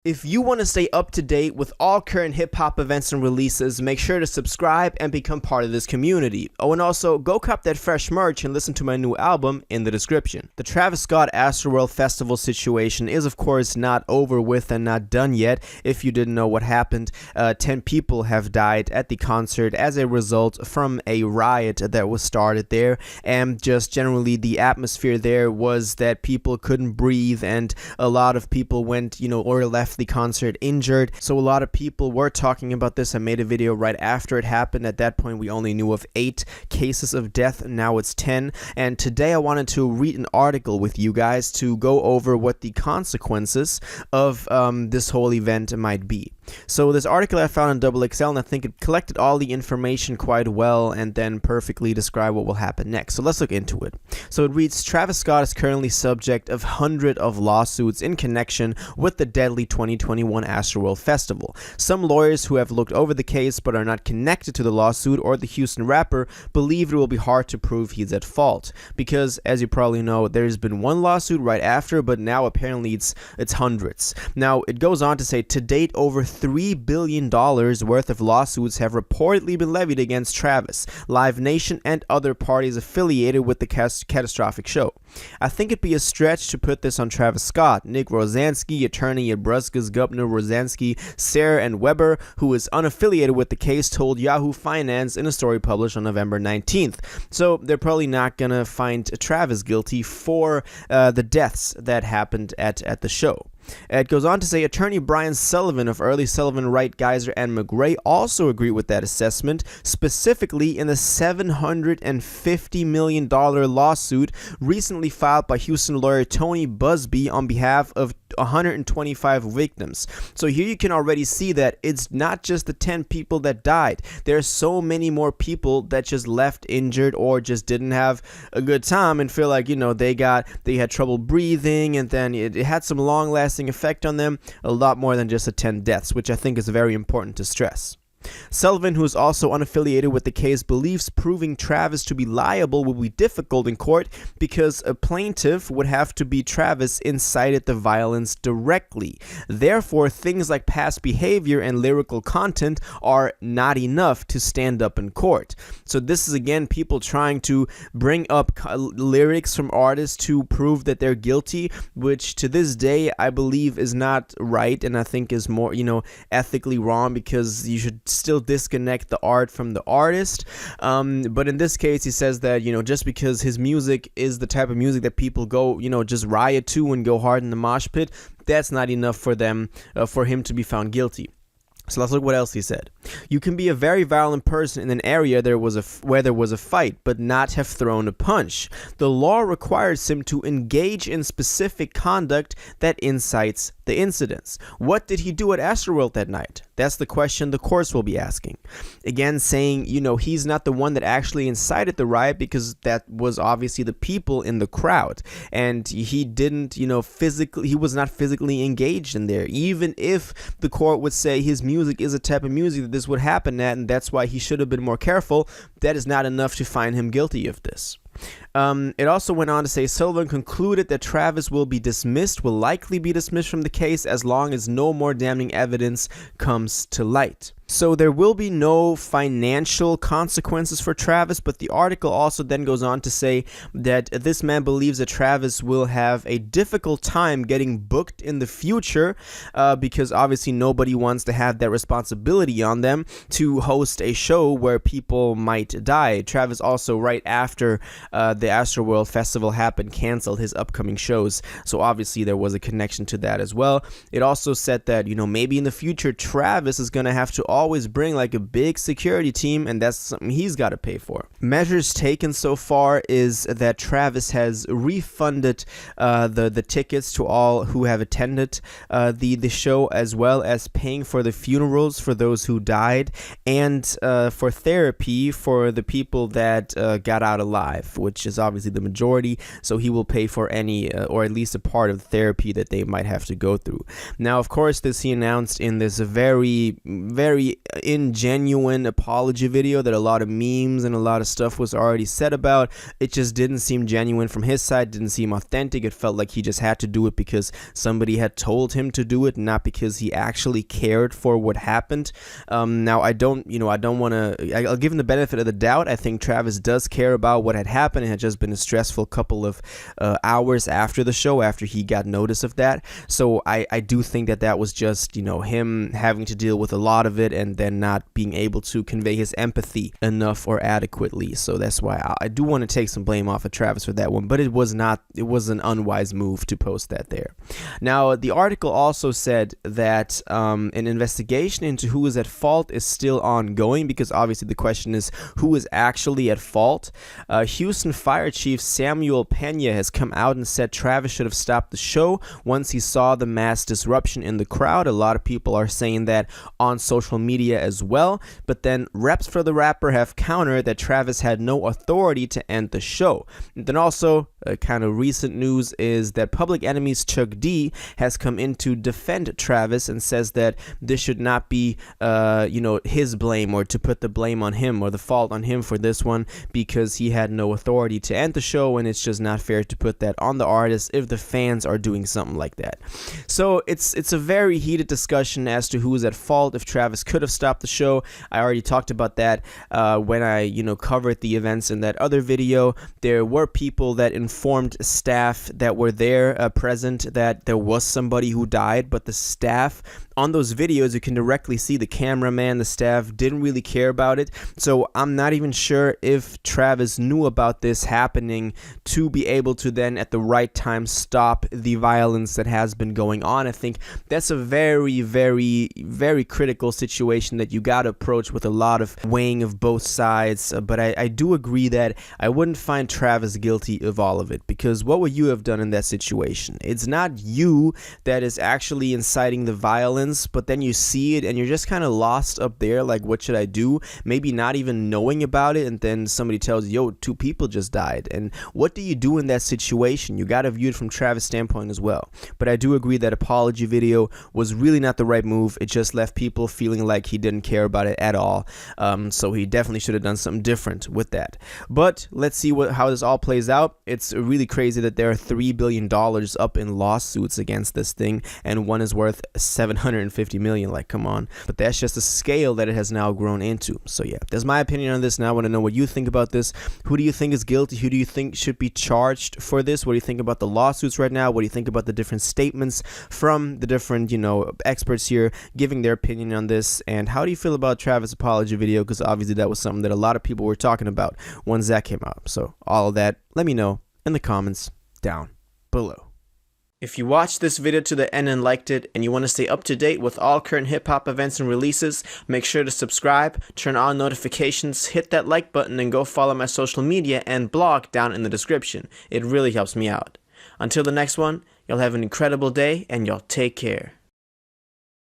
If you want to stay up to date with all current hip-hop events and releases, make sure to subscribe and become part of this community. Oh, and also, go cop that fresh merch and listen to my new album in the description. The Travis Scott Astroworld Festival situation is, of course, not over with and not done yet. If you didn't know what happened, 10 people have died at the concert as a result from a riot that was started there, and just generally the atmosphere there was that people couldn't breathe, and a lot of people went, or left the concert injured. So a lot of people were talking about this. I made a video right after it happened. At that point, we only knew of 8 cases of death. Now it's 10. And today I wanted to read an article with you guys to go over what the consequences of this whole event might be. So this article I found on XXL, and I think it collected all the information quite well and then perfectly described what will happen next. So let's look into it. So it reads, Travis Scott is currently subject of hundreds of lawsuits in connection with the deadly 2021 Astroworld Festival. Some lawyers who have looked over the case but are not connected to the lawsuit or the Houston rapper believe it will be hard to prove he's at fault. Because, as you probably know, there's been one lawsuit right after, but now apparently it's hundreds. Now, it goes on to say, to date, over $3 billion worth of lawsuits have reportedly been levied against Travis, Live Nation, and other parties affiliated with the catastrophic show. I think it'd be a stretch to put this on Travis Scott. Nick Rosansky, attorney at Bruska's Gubner, Rosansky, Sayre, and Weber, who is unaffiliated with the case, told Yahoo Finance in a story published on November 19th. So they're probably not going to find Travis guilty for the deaths that happened at the show. It goes on to say, attorney Brian Sullivan of Early Sullivan, Wright, Geiser, and McRae also agree with that assessment, specifically in the $750 million lawsuit recently filed by Houston lawyer Tony Busby on behalf of 125 victims. So here you can already see that it's not just the 10 people that died. There are so many more people that just left injured or just didn't have a good time and feel like, they had trouble breathing, and then it had some long-lasting effect on them, a lot more than just the 10 deaths, which I think is very important to stress. Sullivan, who is also unaffiliated with the case, believes proving Travis to be liable will be difficult in court because a plaintiff would have to be Travis incited the violence directly. Therefore, things like past behavior and lyrical content are not enough to stand up in court. So this is, again, people trying to bring up lyrics from artists to prove that they're guilty, which to this day I believe is not right, and I think is more, ethically wrong, because you should still disconnect the art from the artist. But in this case, he says that, just because his music is the type of music that people go, just riot to and go hard in the mosh pit, that's not enough for them, for him to be found guilty. So let's look what else he said. You can be a very violent person in an area where there was a fight, but not have thrown a punch. The law requires him to engage in specific conduct that incites the incidents. What did he do at Astroworld that night? That's the question the courts will be asking. Again, saying, he's not the one that actually incited the riot, because that was obviously the people in the crowd. And he didn't, he was not physically engaged in there. Even if the court would say his music is a type of music that this would happen at, and that's why he should have been more careful, that is not enough to find him guilty of this. It also went on to say, Sullivan concluded that Travis will likely be dismissed from the case as long as no more damning evidence comes to light. So there will be no financial consequences for Travis, but the article also then goes on to say that this man believes that Travis will have a difficult time getting booked in the future, because obviously nobody wants to have that responsibility on them to host a show where people might die. Travis also, right after the Astroworld Festival happened, canceled his upcoming shows, so obviously there was a connection to that as well. It also said that, maybe in the future Travis is going to have to always bring like a big security team, and that's something he's got to pay for. Measures taken so far is that Travis has refunded the tickets to all who have attended the show, as well as paying for the funerals for those who died, and for therapy for the people that got out alive, which is obviously the majority. So he will pay for any or at least a part of the therapy that they might have to go through. Now, of course, this he announced in this very very ingenuine apology video that a lot of memes and a lot of stuff was already said about. It just didn't seem genuine from his side, didn't seem authentic. It felt like he just had to do it because somebody had told him to do it, not because he actually cared for what happened. Now, I don't want to, I'll give him the benefit of the doubt. I think Travis does care about what had happened. It had just been a stressful couple of hours after the show, after he got notice of that. So I do think that was just, him having to deal with a lot of it and then not being able to convey his empathy enough or adequately. So that's why I do want to take some blame off of Travis for that one, but it was an unwise move to post that there. Now, the article also said that an investigation into who is at fault is still ongoing, because obviously the question is who is actually at fault. Houston Fire Chief Samuel Pena has come out and said Travis should have stopped the show once he saw the mass disruption in the crowd. A lot of people are saying that on social media as well, but then reps for the rapper have countered that Travis had no authority to end the show. And then also, kind of recent news is that Public Enemy's Chuck D has come in to defend Travis and says that this should not be, his blame, or to put the blame on him or the fault on him for this one, because he had no authority to end the show, and it's just not fair to put that on the artist if the fans are doing something like that. So it's a very heated discussion as to who is at fault, if Travis could have stopped the show. I already talked about that when I covered the events in that other video. There were people that informed staff that were there present that there was somebody who died, but the staff on those videos, you can directly see the cameraman, the staff didn't really care about it. So I'm not even sure if Travis knew about this happening to be able to then at the right time stop the violence that has been going on. I think that's a very, very, very critical situation that you got to approach with a lot of weighing of both sides. But I do agree that I wouldn't find Travis guilty of all of it, because what would you have done in that situation? It's not you that is actually inciting the violence, but then you see it and you're just kind of lost up there, like, what should I do? Maybe not even knowing about it, and then somebody tells you, yo, 2 people just died. And what do you do in that situation? You got to view it from Travis' standpoint as well. But I do agree that apology video was really not the right move. It just left people feeling like he didn't care about it at all. So he definitely should have done something different with that. But let's see how this all plays out. It's really crazy that there are $3 billion up in lawsuits against this thing, and one is worth $750 million. Like, come on. But that's just the scale that it has now grown into. So yeah, that's my opinion on this. Now I want to know what you think about this. Who do you think is guilty? Who do you think should be charged for this? What do you think about the lawsuits right now? What do you think about the different statements from the different, experts here giving their opinion on this? And how do you feel about Travis' apology video? Because obviously that was something that a lot of people were talking about once that came out. So all of that, let me know in the comments down below. If you watched this video to the end and liked it, and you want to stay up to date with all current hip-hop events and releases, make sure to subscribe, turn on notifications, hit that like button, and go follow my social media and blog down in the description. It really helps me out. Until the next one, y'all have an incredible day, and y'all take care.